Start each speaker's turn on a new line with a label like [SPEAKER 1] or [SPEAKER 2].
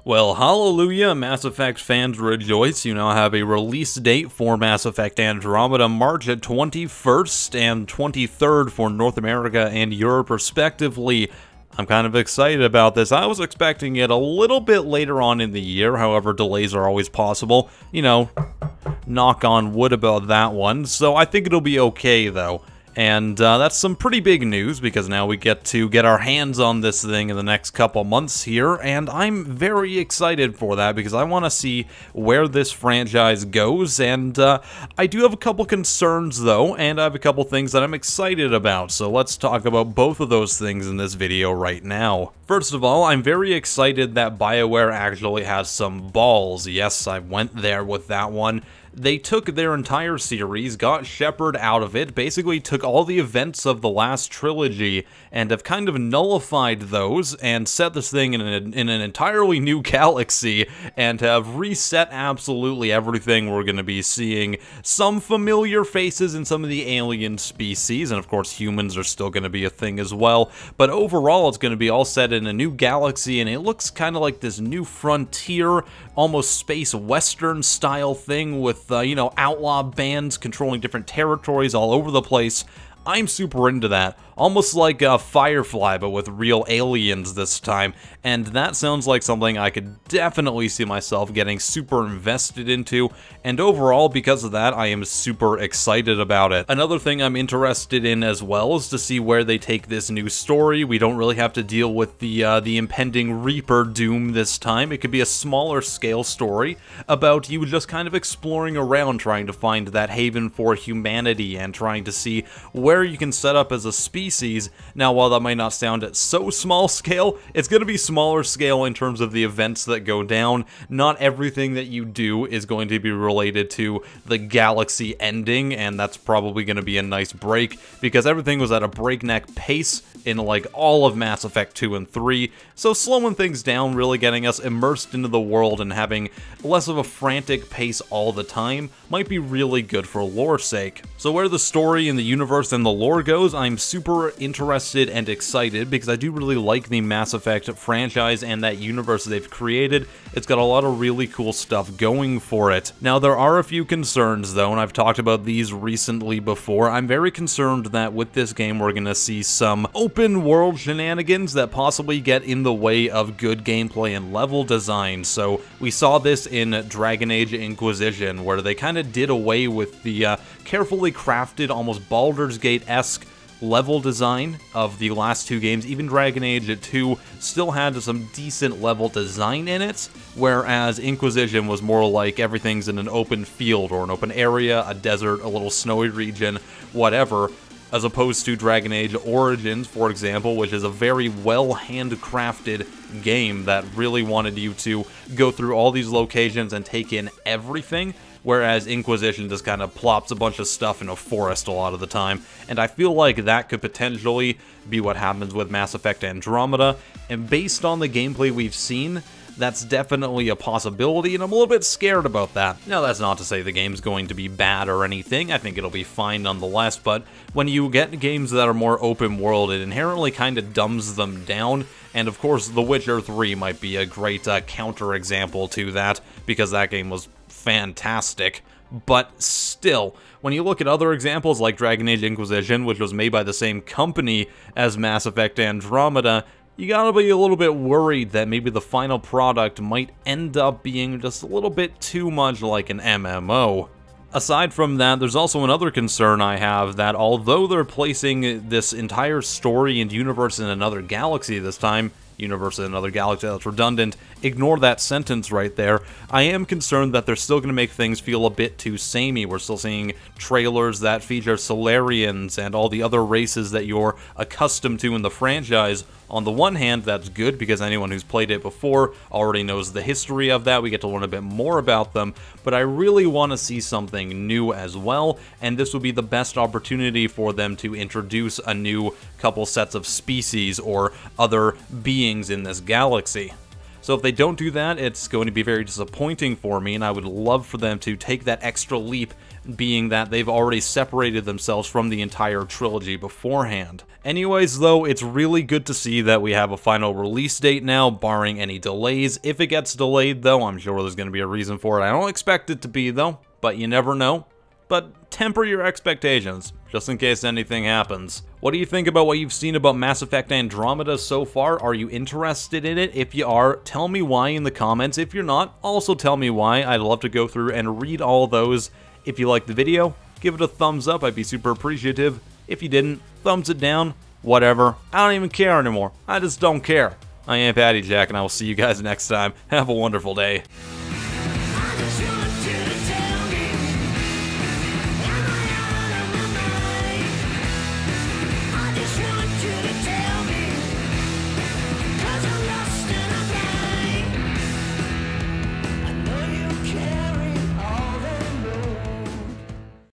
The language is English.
[SPEAKER 1] Well, hallelujah, Mass Effect fans rejoice. You now have a release date for Mass Effect Andromeda, March 21st and 23rd for North America and Europe, respectively. I'm kind of excited about this. I was expecting it a little bit later on in the year, however, delays are always possible. You know, knock on wood about that one. So I think it'll be okay, though. And that's some pretty big news, because now we get to get our hands on this thing in the next couple months here, and I'm very excited for that, because I want to see where this franchise goes, and I do have a couple concerns, though, and I have a couple things that I'm excited about, so let's talk about both of those things in this video right now. First of all, I'm very excited that BioWare actually has some balls. Yes, I went there with that one. They took their entire series, got Shepard out of it, basically took all the events of the last trilogy, and have kind of nullified those, and set this thing in an entirely new galaxy, and have reset absolutely everything. We're going to be seeing some familiar faces in some of the alien species, and of course humans are still going to be a thing as well, but overall it's going to be all set in a new galaxy, and it looks kind of like this new frontier, almost space western style thing with you know, outlaw bands controlling different territories all over the place. I'm super into that. Almost like Firefly, but with real aliens this time, and that sounds like something I could definitely see myself getting super invested into, and overall, because of that, I am super excited about it. Another thing I'm interested in as well is to see where they take this new story. We don't really have to deal with the impending Reaper doom this time. It could be a smaller scale story about you just kind of exploring around, trying to find that haven for humanity, and trying to see where you can set up as a species. Now, while that might not sound at so small scale, it's going to be smaller scale in terms of the events that go down. Not everything that you do is going to be related to the galaxy ending, and that's probably going to be a nice break, because everything was at a breakneck pace in like all of Mass Effect 2 and 3, so slowing things down, really getting us immersed into the world and having less of a frantic pace all the time might be really good for lore's sake. So where the story and the universe and the lore goes, I'm super interested and excited, because I do really like the Mass Effect franchise and that universe they've created. It's got a lot of really cool stuff going for it. Now, there are a few concerns, though, and I've talked about these recently before. I'm very concerned that with this game we're going to see some open world shenanigans that possibly get in the way of good gameplay and level design. So we saw this in Dragon Age Inquisition, where they kind of did away with the carefully crafted, almost Baldur's Gate-esque level design of the last two games. Even Dragon Age 2 still had some decent level design in it, whereas Inquisition was more like everything's in an open field or an open area, a desert, a little snowy region, whatever, as opposed to Dragon Age Origins, for example, which is a very well handcrafted game that really wanted you to go through all these locations and take in everything, whereas Inquisition just kind of plops a bunch of stuff in a forest a lot of the time, and I feel like that could potentially be what happens with Mass Effect Andromeda, and based on the gameplay we've seen, that's definitely a possibility, and I'm a little bit scared about that. Now, that's not to say the game's going to be bad or anything. I think it'll be fine nonetheless, but when you get games that are more open world, it inherently kind of dumbs them down, and of course, The Witcher 3 might be a great counterexample to that, because that game was fantastic. But still, when you look at other examples like Dragon Age Inquisition, which was made by the same company as Mass Effect Andromeda, you gotta be a little bit worried that maybe the final product might end up being just a little bit too much like an MMO. Aside from that, there's also another concern I have, that although they're placing this entire story and universe in another galaxy this time, universe in another galaxy, that's redundant, ignore that sentence right there, I am concerned that they're still going to make things feel a bit too samey. We're still seeing trailers that feature Solarians and all the other races that you're accustomed to in the franchise. On the one hand, that's good, because anyone who's played it before already knows the history of that. We get to learn a bit more about them, but I really want to see something new as well, and this would be the best opportunity for them to introduce a new couple sets of species or other beings in this galaxy. So if they don't do that, it's going to be very disappointing for me, and I would love for them to take that extra leap, being that they've already separated themselves from the entire trilogy beforehand. Anyways, though, it's really good to see that we have a final release date now, barring any delays. If it gets delayed, though, I'm sure there's going to be a reason for it. I don't expect it to be, though, but you never know. But temper your expectations, just in case anything happens. What do you think about what you've seen about Mass Effect Andromeda so far? Are you interested in it? If you are, tell me why in the comments. If you're not, also tell me why. I'd love to go through and read all those. If you liked the video, give it a thumbs up. I'd be super appreciative. If you didn't, thumbs it down. Whatever. I don't even care anymore. I just don't care. I am PattyJack, and I will see you guys next time. Have a wonderful day.